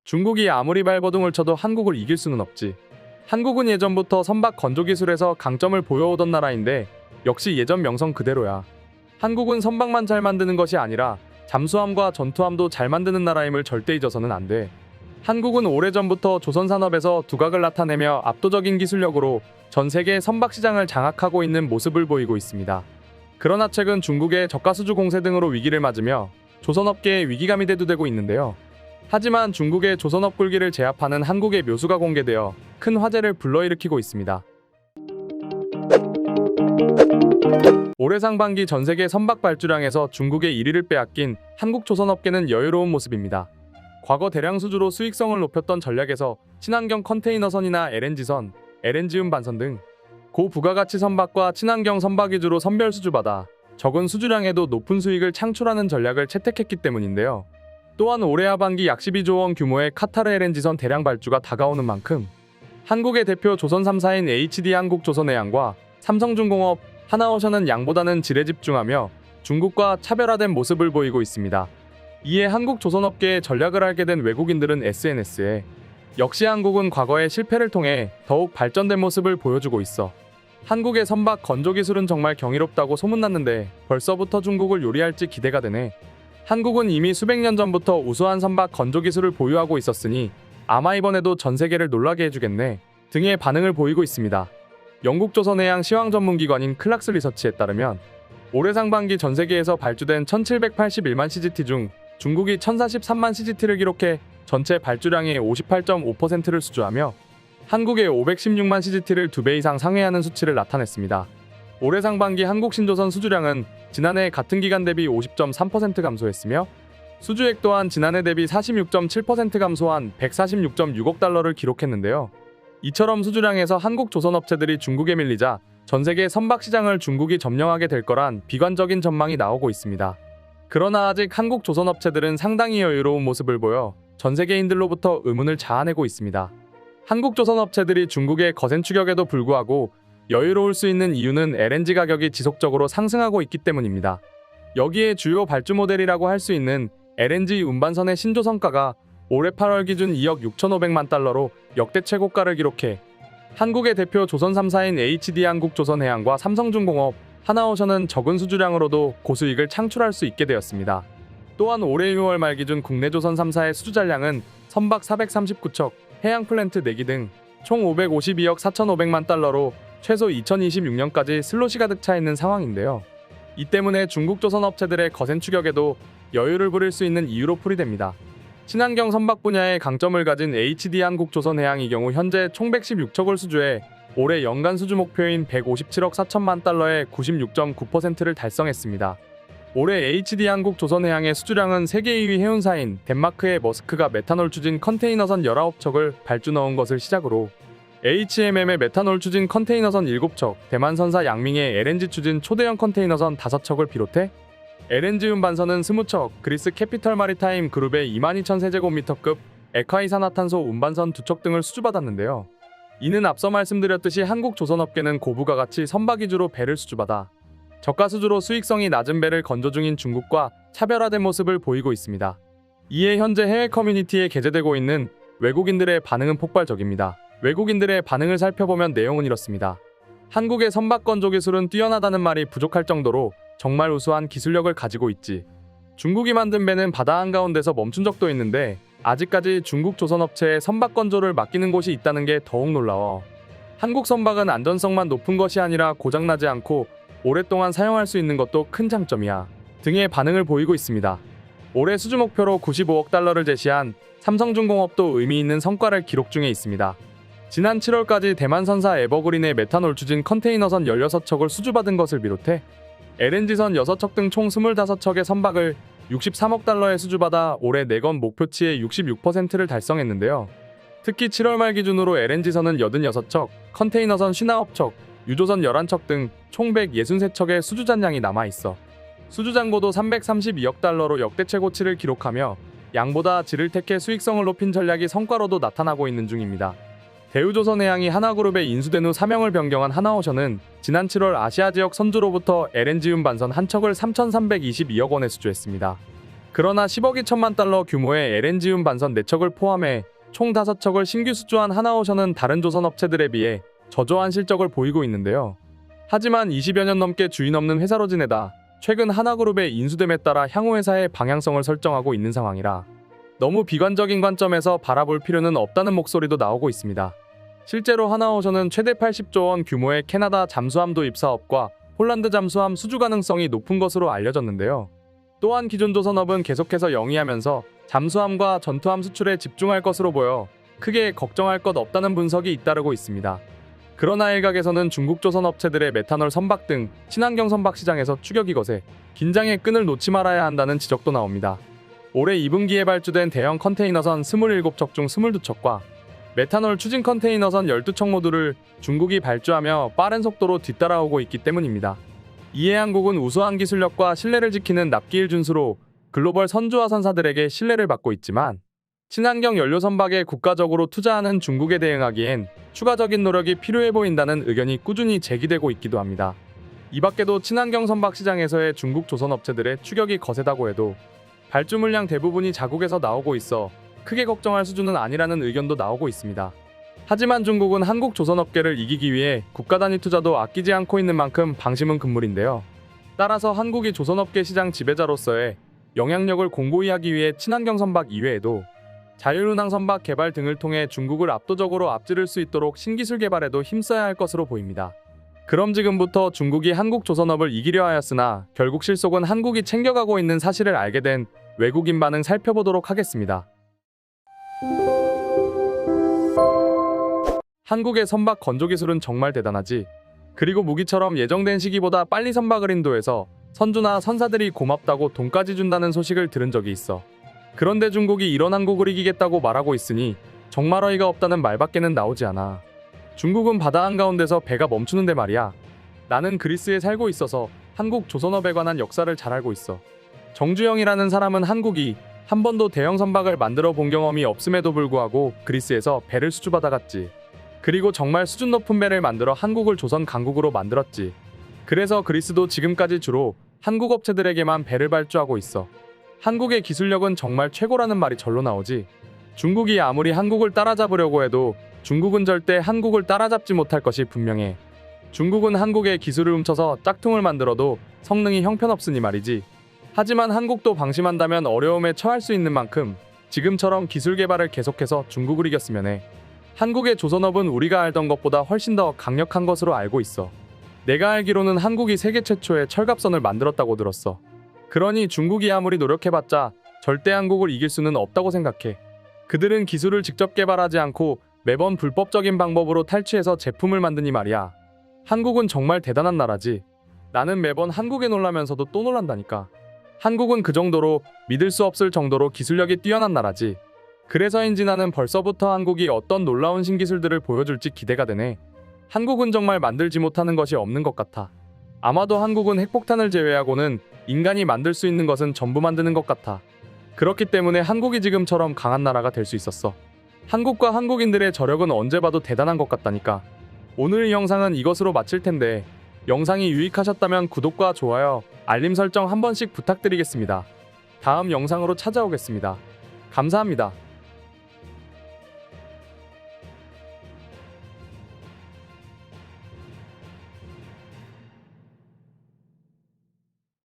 중국이 아무리 발버둥을 쳐도 한국을 이길 수는 없지. 한국은 예전부터 선박 건조 기술에서 강점을 보여오던 나라인데 역시 예전 명성 그대로야. 한국은 선박만 잘 만드는 것이 아니라 잠수함과 전투함도 잘 만드는 나라임을 절대 잊어서는 안 돼. 한국은 오래전부터 조선 산업에서 두각을 나타내며 압도적인 기술력으로 전 세계 선박 시장을 장악하고 있는 모습을 보이고 있습니다. 그러나 최근 중국의 저가수주 공세 등으로 위기를 맞으며 조선업계에 위기감이 대두되고 있는데요. 하지만 중국의 조선업 굴기를 제압하는 한국의 묘수가 공개되어 큰 화제를 불러일으키고 있습니다. 올해 상반기 전세계 선박 발주량에서 중국의 1위를 빼앗긴 한국 조선업계는 여유로운 모습입니다. 과거 대량 수주로 수익성을 높였던 전략에서 친환경 컨테이너선이나 LNG선, LNG음 반선 등 고부가가치 선박과 친환경 선박 위주로 선별 수주받아 적은 수주량에도 높은 수익을 창출하는 전략을 채택했기 때문인데요. 또한 올해 하반기 약 12조 원 규모의 카타르 LNG선 대량 발주가 다가오는 만큼 한국의 대표 조선 3사인 HD 한국조선해양과 삼성중공업, 하나오션은 양보다는 질에 집중하며 중국과 차별화된 모습을 보이고 있습니다. 이에 한국 조선업계의 전략을 알게 된 외국인들은 SNS에 역시 한국은 과거의 실패를 통해 더욱 발전된 모습을 보여주고 있어. 한국의 선박 건조 기술은 정말 경이롭다고 소문났는데 벌써부터 중국을 요리할지 기대가 되네. 한국은 이미 수백 년 전부터 우수한 선박 건조 기술을 보유하고 있었으니 아마 이번에도 전 세계를 놀라게 해주겠네 등의 반응을 보이고 있습니다. 영국 조선해양 시황 전문기관인 클락스 리서치에 따르면 올해 상반기 전 세계에서 발주된 1781만 CGT 중 중국이 1043만 CGT를 기록해 전체 발주량의 58.5%를 수주하며 한국의 516만 CGT를 2배 이상 상회하는 수치를 나타냈습니다. 올해 상반기 한국 신조선 수주량은 지난해 같은 기간 대비 50.3% 감소했으며 수주액 또한 지난해 대비 46.7% 감소한 146.6억 달러를 기록했는데요. 이처럼 수주량에서 한국 조선업체들이 중국에 밀리자 전 세계 선박 시장을 중국이 점령하게 될 거란 비관적인 전망이 나오고 있습니다. 그러나 아직 한국 조선업체들은 상당히 여유로운 모습을 보여 전 세계인들로부터 의문을 자아내고 있습니다. 한국 조선업체들이 중국의 거센 추격에도 불구하고 여유로울 수 있는 이유는 LNG 가격이 지속적으로 상승하고 있기 때문입니다. 여기에 주요 발주 모델이라고 할 수 있는 LNG 운반선의 신조선가가 올해 8월 기준 2억 6,500만 달러로 역대 최고가를 기록해 한국의 대표 조선 3사인 HD 한국조선해양과 삼성중공업, 하나오션은 적은 수주량으로도 고수익을 창출할 수 있게 되었습니다. 또한 올해 6월 말 기준 국내 조선 3사의 수주 잔량은 선박 439척, 해양 플랜트 4기 등 총 552억 4,500만 달러로 최소 2026년까지 슬롯이 가득 차 있는 상황인데요. 이 때문에 중국 조선 업체들의 거센 추격에도 여유를 부릴 수 있는 이유로 풀이됩니다. 친환경 선박 분야의 강점을 가진 HD 한국조선해양의 경우 현재 총 116척을 수주해 올해 연간 수주 목표인 157억 4천만 달러의 96.9%를 달성했습니다. 올해 HD 한국조선해양의 수주량은 세계 2위 해운사인 덴마크의 머스크가 메탄올 추진 컨테이너선 19척을 발주 넣은 것을 시작으로 HMM의 메탄올 추진 컨테이너선 7척, 대만선사 양밍의 LNG 추진 초대형 컨테이너선 5척을 비롯해 LNG 운반선은 20척, 그리스 캐피털 마리타임 그룹의 22,000세제곱미터급 액화이산화탄소 운반선 2척 등을 수주받았는데요. 이는 앞서 말씀드렸듯이 한국 조선업계는 고부가가치 선박 위주로 배를 수주받아 저가 수주로 수익성이 낮은 배를 건조 중인 중국과 차별화된 모습을 보이고 있습니다. 이에 현재 해외 커뮤니티에 게재되고 있는 외국인들의 반응은 폭발적입니다. 외국인들의 반응을 살펴보면 내용은 이렇습니다. 한국의 선박 건조 기술은 뛰어나다는 말이 부족할 정도로 정말 우수한 기술력을 가지고 있지. 중국이 만든 배는 바다 한가운데서 멈춘 적도 있는데 아직까지 중국 조선업체에 선박 건조를 맡기는 곳이 있다는 게 더욱 놀라워. 한국 선박은 안전성만 높은 것이 아니라 고장나지 않고 오랫동안 사용할 수 있는 것도 큰 장점이야 등의 반응을 보이고 있습니다. 올해 수주 목표로 95억 달러를 제시한 삼성중공업도 의미 있는 성과를 기록 중에 있습니다. 지난 7월까지 대만선사 에버그린의 메탄올 추진 컨테이너선 16척을 수주받은 것을 비롯해 LNG선 6척 등 총 25척의 선박을 63억 달러에 수주받아 올해 내건 목표치의 66%를 달성했는데요. 특히 7월 말 기준으로 LNG선은 86척, 컨테이너선 59척, 유조선 11척 등 총 163척의 수주 잔량이 남아있어 수주 잔고도 332억 달러로 역대 최고치를 기록하며 양보다 질을 택해 수익성을 높인 전략이 성과로도 나타나고 있는 중입니다. 대우조선해양이 하나그룹에 인수된 후 사명을 변경한 하나오션은 지난 7월 아시아 지역 선주로부터 LNG 운반선 한 척을 3,322억 원에 수주했습니다. 그러나 10억 2천만 달러 규모의 LNG음 반선 4척을 포함해 총 5척을 신규 수주한 하나오션은 다른 조선업체들에 비해 저조한 실적을 보이고 있는데요. 하지만 20여 년 넘게 주인 없는 회사로 지내다 최근 하나그룹의 인수됨에 따라 향후 회사의 방향성을 설정하고 있는 상황이라 너무 비관적인 관점에서 바라볼 필요는 없다는 목소리도 나오고 있습니다. 실제로 하나오션은 최대 80조 원 규모의 캐나다 잠수함 도입 사업과 폴란드 잠수함 수주 가능성이 높은 것으로 알려졌는데요. 또한 기존 조선업은 계속해서 영위하면서 잠수함과 전투함 수출에 집중할 것으로 보여 크게 걱정할 것 없다는 분석이 잇따르고 있습니다. 그러나 일각에서는 중국 조선 업체들의 메탄올 선박 등 친환경 선박 시장에서 추격이 거세 긴장의 끈을 놓지 말아야 한다는 지적도 나옵니다. 올해 2분기에 발주된 대형 컨테이너선 27척 중 22척과 메탄올 추진 컨테이너선 12척 모두를 중국이 발주하며 빠른 속도로 뒤따라오고 있기 때문입니다. 이에 한국은 우수한 기술력과 신뢰를 지키는 납기일 준수로 글로벌 선주와 선사들에게 신뢰를 받고 있지만 친환경 연료 선박에 국가적으로 투자하는 중국에 대응하기엔 추가적인 노력이 필요해 보인다는 의견이 꾸준히 제기되고 있기도 합니다. 이 밖에도 친환경 선박 시장에서의 중국 조선 업체들의 추격이 거세다고 해도 발주 물량 대부분이 자국에서 나오고 있어 크게 걱정할 수준은 아니라는 의견도 나오고 있습니다. 하지만 중국은 한국 조선업계를 이기기 위해 국가 단위 투자도 아끼지 않고 있는 만큼 방심은 금물인데요. 따라서 한국이 조선업계 시장 지배자로서의 영향력을 공고히 하기 위해 친환경 선박 이외에도 자율운항 선박 개발 등을 통해 중국을 압도적으로 앞지를 수 있도록 신기술 개발에도 힘써야 할 것으로 보입니다. 그럼 지금부터 중국이 한국 조선업을 이기려 하였으나 결국 실속은 한국이 챙겨가고 있는 사실을 알게 된 외국인 반응 살펴보도록 하겠습니다. 한국의 선박 건조 기술은 정말 대단하지. 그리고 무기처럼 예정된 시기보다 빨리 선박을 인도해서 선주나 선사들이 고맙다고 돈까지 준다는 소식을 들은 적이 있어. 그런데 중국이 이런 한국을 이기겠다고 말하고 있으니 정말 어이가 없다는 말밖에는 나오지 않아. 중국은 바다 한가운데서 배가 멈추는데 말이야. 나는 그리스에 살고 있어서 한국 조선업에 관한 역사를 잘 알고 있어. 정주영이라는 사람은 한국이 한 번도 대형 선박을 만들어 본 경험이 없음에도 불구하고 그리스에서 배를 수주받아갔지. 그리고 정말 수준 높은 배를 만들어 한국을 조선 강국으로 만들었지. 그래서 그리스도 지금까지 주로 한국 업체들에게만 배를 발주하고 있어. 한국의 기술력은 정말 최고라는 말이 절로 나오지. 중국이 아무리 한국을 따라잡으려고 해도 중국은 절대 한국을 따라잡지 못할 것이 분명해. 중국은 한국의 기술을 훔쳐서 짝퉁을 만들어도 성능이 형편없으니 말이지. 하지만 한국도 방심한다면 어려움에 처할 수 있는 만큼 지금처럼 기술 개발을 계속해서 중국을 이겼으면 해. 한국의 조선업은 우리가 알던 것보다 훨씬 더 강력한 것으로 알고 있어. 내가 알기로는 한국이 세계 최초의 철갑선을 만들었다고 들었어. 그러니 중국이 아무리 노력해봤자 절대 한국을 이길 수는 없다고 생각해. 그들은 기술을 직접 개발하지 않고 매번 불법적인 방법으로 탈취해서 제품을 만드니 말이야. 한국은 정말 대단한 나라지. 나는 매번 한국에 놀라면서도 또 놀란다니까. 한국은 그 정도로 믿을 수 없을 정도로 기술력이 뛰어난 나라지. 그래서인지 나는 벌써부터 한국이 어떤 놀라운 신기술들을 보여줄지 기대가 되네. 한국은 정말 만들지 못하는 것이 없는 것 같아. 아마도 한국은 핵폭탄을 제외하고는 인간이 만들 수 있는 것은 전부 만드는 것 같아. 그렇기 때문에 한국이 지금처럼 강한 나라가 될 수 있었어. 한국과 한국인들의 저력은 언제 봐도 대단한 것 같다니까. 오늘 이 영상은 이것으로 마칠 텐데 영상이 유익하셨다면 구독과 좋아요, 알림 설정 한 번씩 부탁드리겠습니다. 다음 영상으로 찾아오겠습니다. 감사합니다.